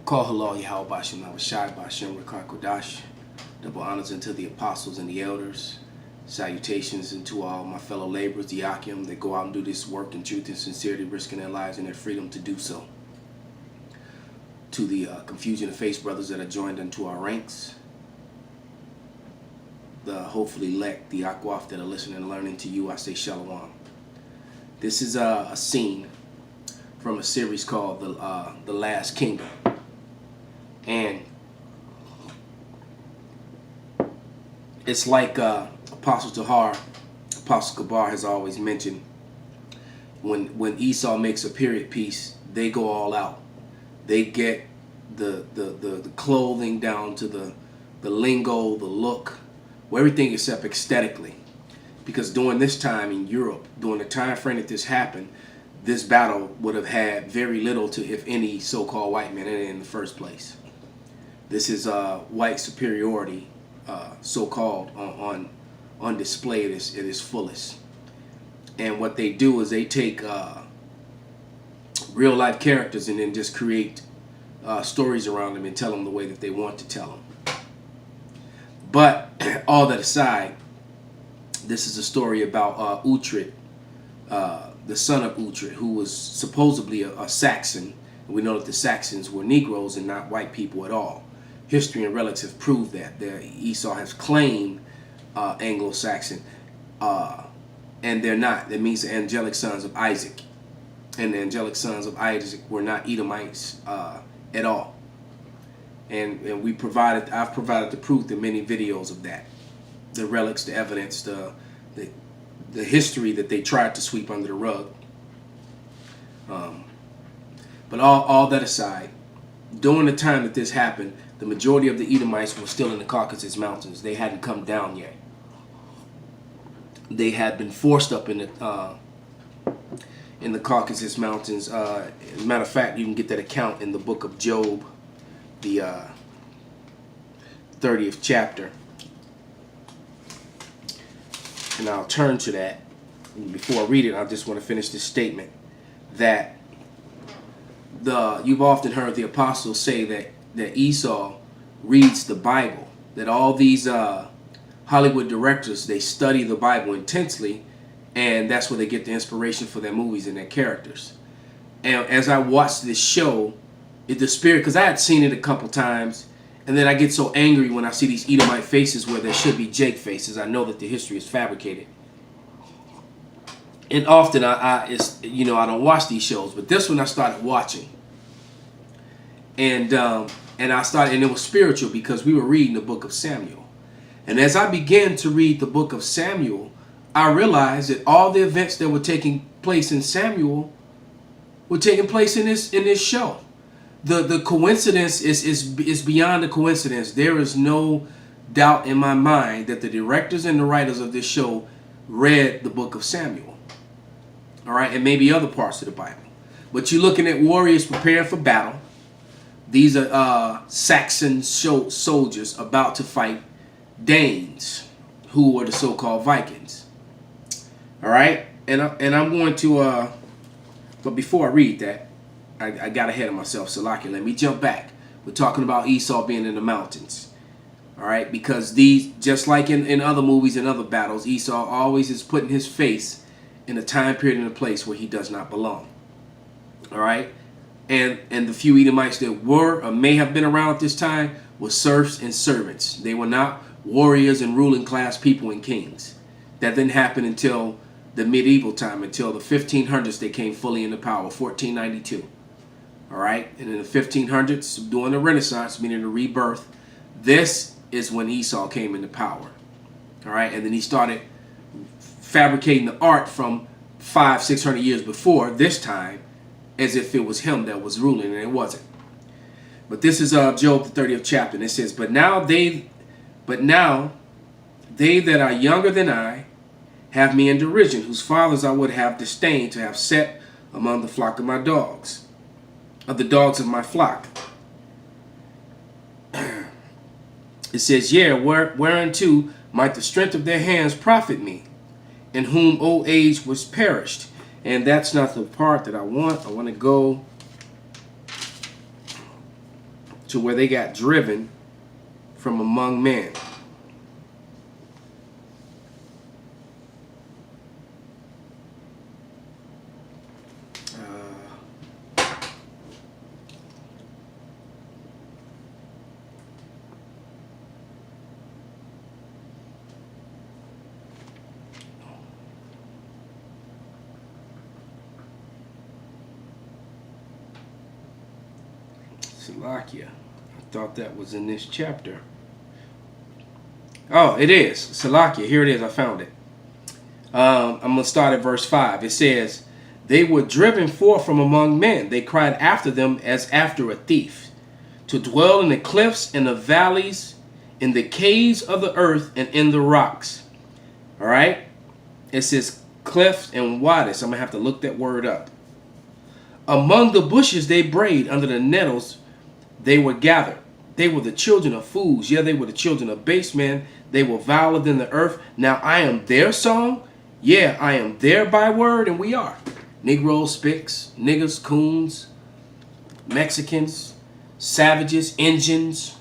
Call halal Yahweh Bashim Navashai Bashim Rakar Kodash. Double honors unto the apostles and the elders. Salutations unto all my fellow laborers, the Akim, that go out and do this work in truth and sincerity, risking their lives and their freedom to do so. To the confusion of face brothers that are joined unto our ranks. The hopefully elect, the Akwaf that are listening and learning to you, I say Shalom. This is a scene from a series called The Last Kingdom. And it's like Apostle Tahar, Apostle Kabar has always mentioned, when Esau makes a period piece, they go all out. They get the clothing down to the lingo, the look, everything except aesthetically. Because during this time in Europe, during the time frame that this happened, this battle would have had very little to, if any, so-called white men in it in the first place. This is white superiority, so-called, on display at its fullest. And what they do is they take real-life characters and then just create stories around them and tell them the way that they want to tell them. But all that aside, this is a story about Uhtred, the son of Uhtred, who was supposedly a Saxon. We know that the Saxons were Negroes and not white people at all. History and relative prove that. Esau has claimed Anglo-Saxon, and they're not. That means the angelic sons of Isaac. And the angelic sons of Isaac were not Edomites at all. And I've provided the proof in many videos of that. The relics, the evidence, the history that they tried to sweep under the rug. But all that aside, during the time that this happened, the majority of the Edomites were still in the Caucasus Mountains. They hadn't come down yet. They had been forced up in the Caucasus Mountains. As a matter of fact, you can get that account in the book of Job, the 30th chapter. And I'll turn to that. Before I read it, I just want to finish this statement that you've often heard the apostles say that Esau reads the Bible, that all these Hollywood directors, they study the Bible intensely, and that's where they get the inspiration for their movies and their characters. And as I watched this show, the spirit, because I had seen it a couple times, and then I get so angry when I see these Edomite faces where there should be Jake faces. I know that the history is fabricated. And often I don't watch these shows, but this one I started watching. And it was spiritual because we were reading the book of Samuel. And as I began to read the book of Samuel, I realized that all the events that were taking place in Samuel were taking place in this show. The coincidence is beyond a coincidence. There is no doubt in my mind that the directors and the writers of this show read the book of Samuel. All right, and maybe other parts of the Bible. But you're looking at warriors preparing for battle. These are Saxon soldiers about to fight Danes, who were the so-called Vikings. All right, and I'm going to, but before I read that, I got ahead of myself, Salaki. Let me jump back. We're talking about Esau being in the mountains. All right, because these, just like in other movies and other battles, Esau always is putting his face in a time period and a place where he does not belong. All right, and the few Edomites that were or may have been around at this time were serfs and servants. They were not warriors and ruling class people and kings. That didn't happen until the medieval time, until the 1500s they came fully into power, 1492. All right, and in the 1500s, during the Renaissance, meaning the rebirth, this is when Esau came into power. All right, and then he started fabricating the art from 500-600 years before this time, as if it was him that was ruling, and it wasn't. But this is Job the 30th chapter, and it says, But now they that are younger than I have me in derision, whose fathers I would have disdained to have set among the flock of my dogs, of the dogs of my flock. It says, Yea, whereunto might the strength of their hands profit me, in whom old age was perished. And that's not the part that I want. I want to go to where they got driven from among men. Salakia. I thought that was in this chapter. Oh, it is. Salakia. Here it is. I found it. I'm going to start at verse 5. It says, they were driven forth from among men. They cried after them as after a thief, to dwell in the cliffs and the valleys, in the caves of the earth and in the rocks. All right? It says cliffs and wadis. I'm going to have to look that word up. Among the bushes they brayed, under the nettles they were gathered. They were the children of fools. Yeah, they were the children of base men. They were viler than the earth. Now I am their song. Yeah, I am their byword, and we are. Negroes, spics, niggas, coons, Mexicans, savages, Indians.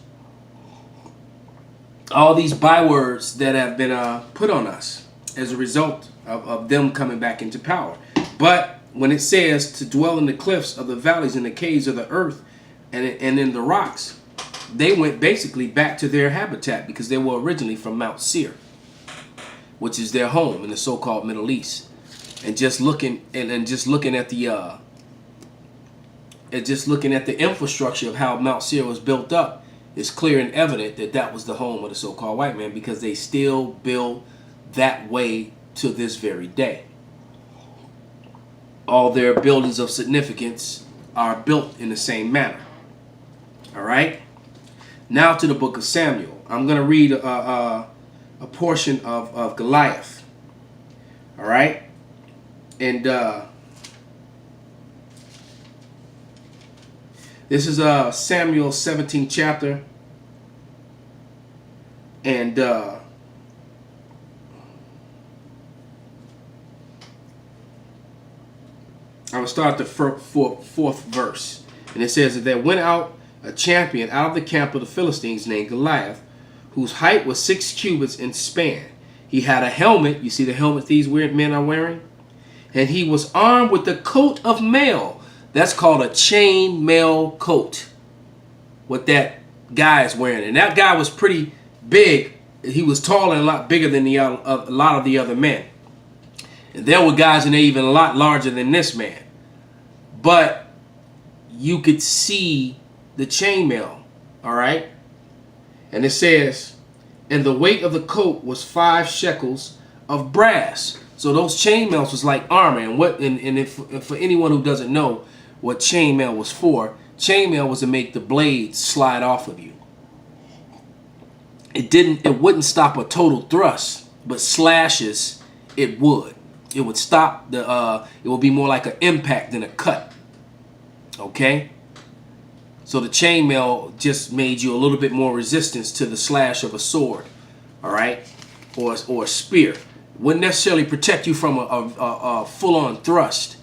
All these bywords that have been put on us as a result of them coming back into power. But when it says to dwell in the cliffs of the valleys and the caves of the earth and in the rocks, they went basically back to their habitat because they were originally from Mount Seir, which is their home in the so-called Middle East. And just looking at the infrastructure of how Mount Seir was built up, it's clear and evident that that was the home of the so-called white man, because they still build that way to this very day. All their buildings of significance are built in the same manner. All right. Now to the book of Samuel. I'm going to read a portion of Goliath. All right. And this is Samuel 17th chapter. And I will start the fourth verse. And it says that there went out a champion out of the camp of the Philistines named Goliath, whose height was 6 cubits in span. He had a helmet. You see the helmet these weird men are wearing? And he was armed with the coat of mail. That's called a chain mail coat. What that guy is wearing. And that guy was pretty big. He was tall and a lot bigger than a lot of the other men. And there were guys in there even a lot larger than this man. But you could see the chainmail, all right? And it says, and the weight of the coat was 5 shekels of brass. So those chainmails was like armor. And if for anyone who doesn't know what chainmail was for, chainmail was to make the blades slide off of you. It wouldn't stop a total thrust, but slashes it would. It would stop it would be more like an impact than a cut. Okay? So the chainmail just made you a little bit more resistance to the slash of a sword, all right, or a spear. Wouldn't necessarily protect you from a full-on thrust,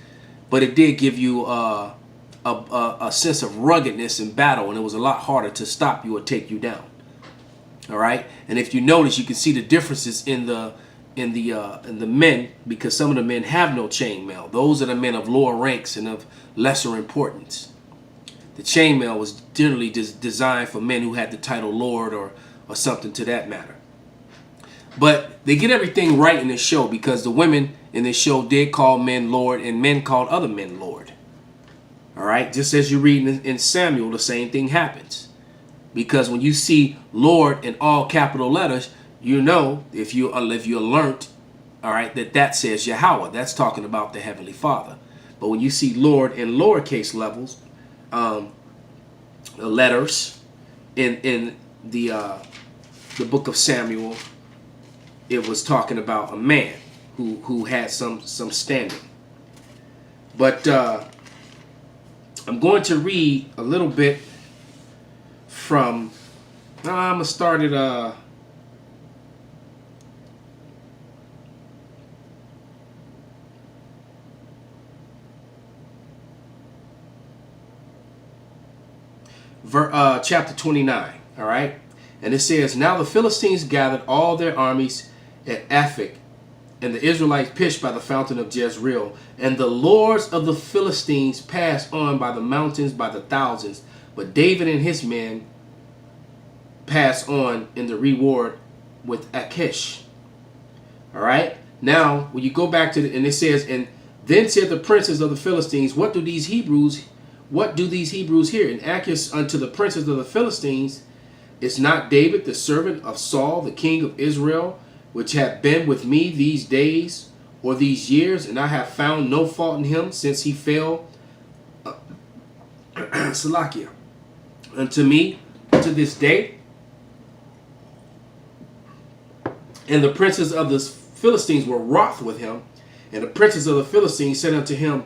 but it did give you a sense of ruggedness in battle, and it was a lot harder to stop you or take you down. All right, and if you notice, you can see the differences in the men, because some of the men have no chainmail. Those are the men of lower ranks and of lesser importance. The chainmail was generally designed for men who had the title Lord or something to that matter. But they get everything right in this show, because the women in this show did call men Lord and men called other men Lord. All right, just as you read in Samuel, the same thing happens. Because when you see Lord in all capital letters, you know, if you learnt, all right, that says Yahweh. That's talking about the Heavenly Father. But when you see Lord in lowercase levels, letters in the book of Samuel, it was talking about a man who had some standing. But I'm going to read a little bit from. I'm gonna start at chapter 29. All right. And it says, now the Philistines gathered all their armies at Aphek, and the Israelites pitched by the fountain of Jezreel. And the lords of the Philistines passed on by the mountains by the thousands. But David and his men passed on in the reward with Achish. All right. Now, when you go back to and it says, and then said the princes of the Philistines, what do these Hebrews hear? And Achish unto the princes of the Philistines, is not David the servant of Saul, the king of Israel, which hath been with me these days or these years, and I have found no fault in him since he fell Salakia unto me to this day? And the princes of the Philistines were wroth with him, and the princes of the Philistines said unto him,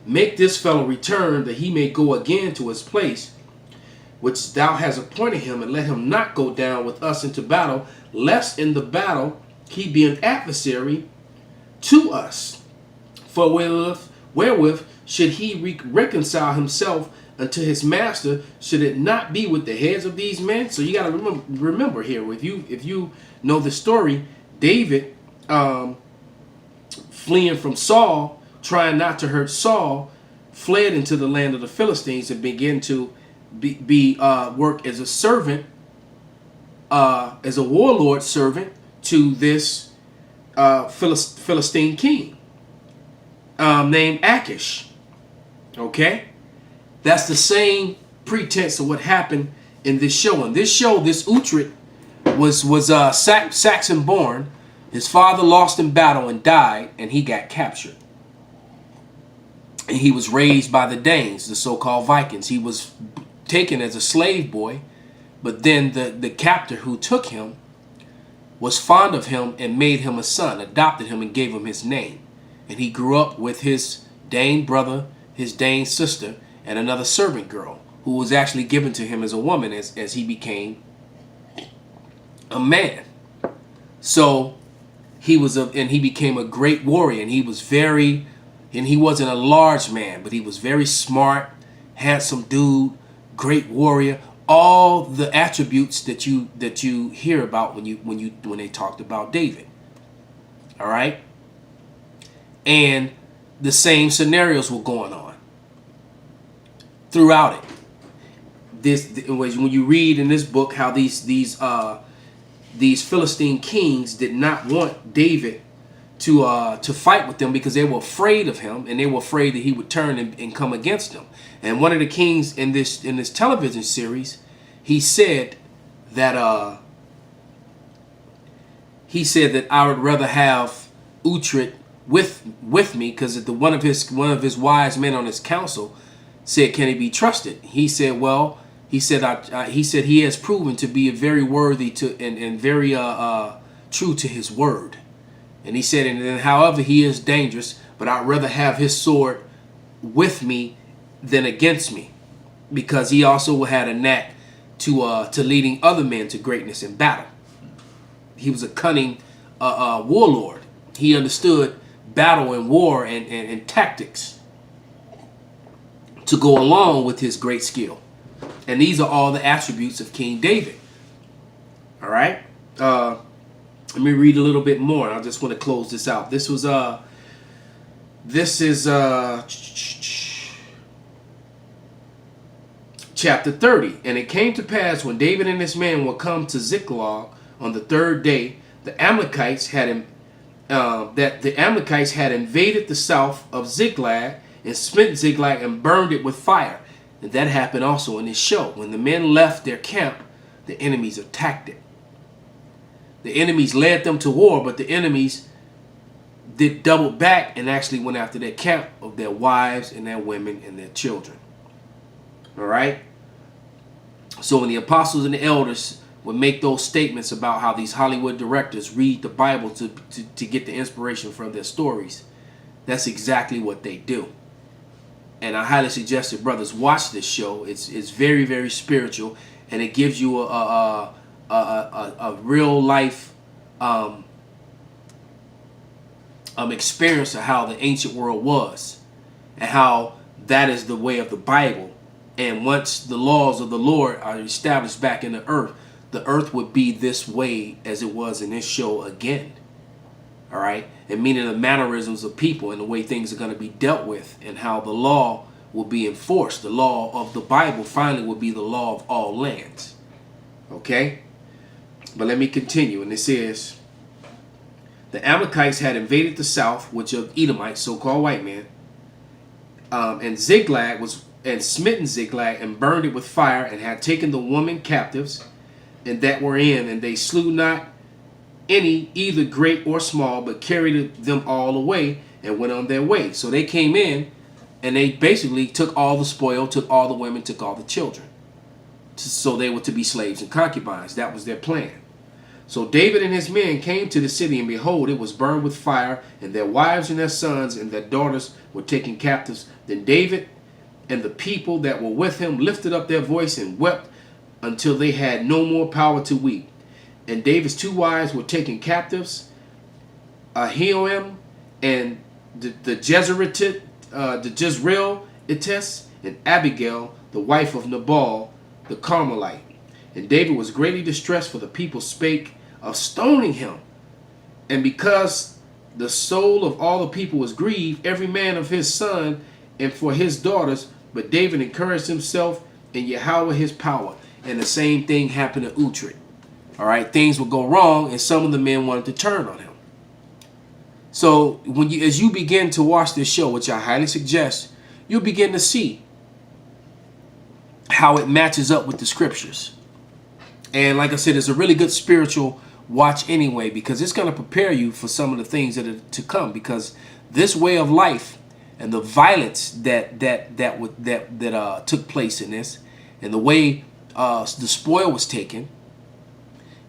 make this fellow return, that he may go again to his place, which thou hast appointed him, and let him not go down with us into battle, lest in the battle he be an adversary to us. For wherewith should he reconcile himself unto his master, should it not be with the heads of these men? So you got to remember here, if you know the story, David fleeing from Saul, trying not to hurt Saul, fled into the land of the Philistines and began to work as a servant, as a warlord servant to this Philistine king named Achish. Okay, that's the same pretense of what happened in this show. In this show, this Uhtred was Saxon born. His father lost in battle and died, and he got captured. And he was raised by the Danes, the so-called Vikings. He was taken as a slave boy, but then the captor who took him was fond of him and made him a son, adopted him and gave him his name. And he grew up with his Dane brother, his Dane sister, and another servant girl who was actually given to him as a woman as he became a man. So he became a great warrior, and he wasn't a large man, but he was very smart, handsome dude, great warrior, all the attributes that you hear about when they talked about David. All right? And the same scenarios were going on throughout it. When you read in this book how these Philistine kings did not want David to fight with them because they were afraid of him, and they were afraid that he would turn and come against them. And one of the kings in this television series, he said that I would rather have Uhtred with me, because one of his wise men on his council said, can he be trusted? He said, well, he said he has proven to be very worthy and very true to his word. And he said, and however he is dangerous, but I'd rather have his sword with me than against me, because he also had a knack to leading other men to greatness in battle. He was a cunning warlord. He understood battle and war and tactics to go along with his great skill. And these are all the attributes of King David. All right. Let me read a little bit more. I just want to close this out. This is chapter 30. And it came to pass, when David and his men were come to Ziklag on the third day, the Amalekites had invaded the south of Ziklag and spent Ziklag and burned it with fire. And that happened also in this show. When the men left their camp, the enemies attacked it. The enemies led them to war, but the enemies did double back and actually went after their camp of their wives and their women and their children. All right? So when the apostles and the elders would make those statements about how these Hollywood directors read the Bible to get the inspiration from their stories, that's exactly what they do. And I highly suggest that brothers watch this show. It's very, very spiritual, and it gives you a real life experience of how the ancient world was, and how that is the way of the Bible, And once the laws of the Lord are established back in the earth would be this way as it was in this show again. All right. And meaning the mannerisms of people and the way things are going to be dealt with and how the law will be enforced. The law of the Bible finally will be the law of all lands. Okay. But let me continue. And it says, the Amalekites had invaded the south, which of Edomites, so-called white men, and Ziklag was, and smitten Ziklag and burned it with fire, and had taken the women captives, and that were in, and they slew not any, either great or small, but carried them all away and went on their way. So they came in, and they basically took all the spoil, took all the women, took all the children. So they were to be slaves and concubines. That was their plan. So David and his men came to the city, and behold, it was burned with fire, and their wives and their sons and their daughters were taken captives. Then David and the people that were with him lifted up their voice and wept until they had no more power to weep. And David's two wives were taken captives, Ahinoam and the Jezreelitess, and Abigail, the wife of Nabal the Carmelite. And David was greatly distressed, for the people spake of stoning him. And because the soul of all the people was grieved, every man of his son and for his daughters, but David encouraged himself in Yahweh his power. And the same thing happened to Utrecht. All right, things would go wrong, and some of the men wanted to turn on him. So as you begin to watch this show, which I highly suggest, you'll begin to see how it matches up with the scriptures. And like I said, it's a really good spiritual watch anyway, because it's going to prepare you for some of the things that are to come. Because this way of life and the violence that took place in this, and the way the spoil was taken,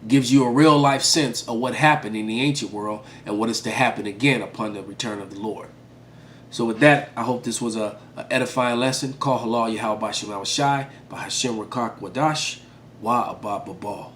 gives you a real life sense of what happened in the ancient world and what is to happen again upon the return of the Lord. So with that, I hope this was a edifying lesson. Call halal Yahweh Bashim Shai, Bahashim Rakak Wadash, Wa Abba Babal.